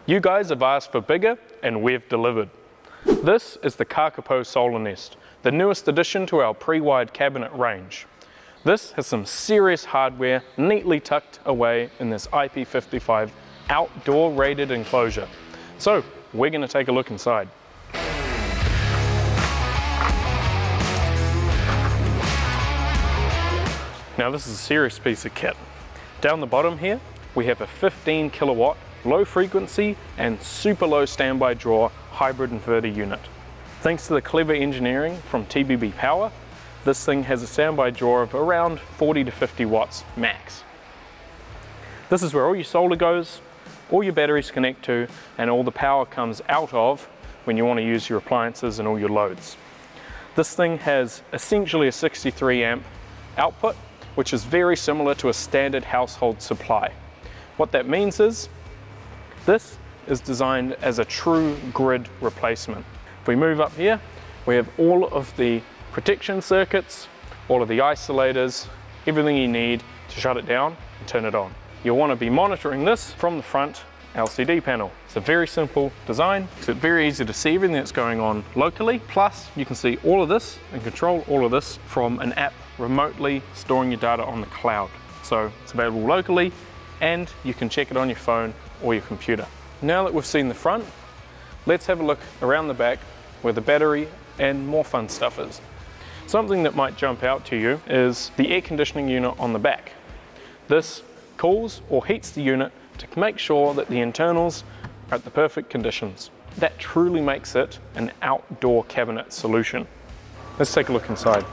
You guys have asked for bigger and we've delivered. This is the Kākāpō solar nest, the newest addition to our pre-wired cabinet range. This has some serious hardware neatly tucked away in this IP55 outdoor rated enclosure. So we're going to take a look inside. Now this is a serious piece of kit. Down the bottom here we have a 15 kilowatt low frequency and super low standby draw hybrid inverter unit. Thanks to the clever engineering from TBB Power, this thing has a standby draw of around 40 to 50 watts max. This is where all your solar goes, all your batteries connect to, and all the power comes out of when you want to use your appliances and all your loads. This thing has essentially a 63 amp output, which is very similar to a standard household supply. What that means is, this is designed as a true grid replacement. If we move up here, we have all of the protection circuits, all of the isolators, everything you need to shut it down and turn it on. You'll want to be monitoring this from the front LCD panel. It's a very simple design. It's very easy to see everything that's going on locally. Plus, you can see all of this and control all of this from an app remotely storing your data on the cloud. So it's available locally and you can check it on your phone or your computer. Now that we've seen the front, let's have a look around the back where the battery and more fun stuff is. Something that might jump out to you is the air conditioning unit on the back. This cools or heats the unit to make sure that the internals are at the perfect conditions. That truly makes it an outdoor cabinet solution. Let's take a look inside.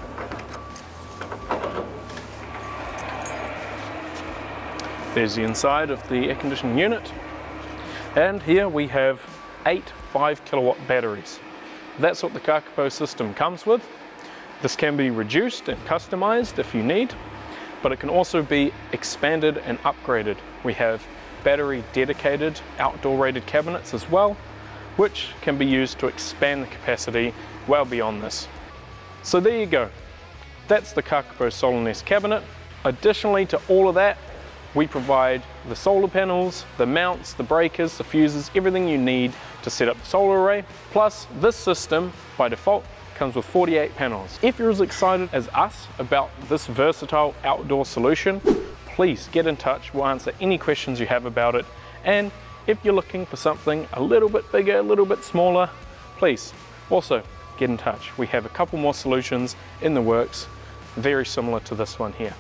There's the inside of the air conditioning unit. And here we have 8 5 kilowatt batteries. That's what the Kākāpō system comes with. This can be reduced and customized if you need, but it can also be expanded and upgraded. We have battery dedicated outdoor rated cabinets as well, which can be used to expand the capacity well beyond this. So there you go. That's the Kākāpō solar nest cabinet. Additionally to all of that, we provide the solar panels, the mounts, the breakers, the fuses, everything you need to set up the solar array. Plus, this system, by default, comes with 48 panels. If you're as excited as us about this versatile outdoor solution, please get in touch. We'll answer any questions you have about it. And if you're looking for something a little bit bigger, a little bit smaller, please also get in touch. We have a couple more solutions in the works, very similar to this one here.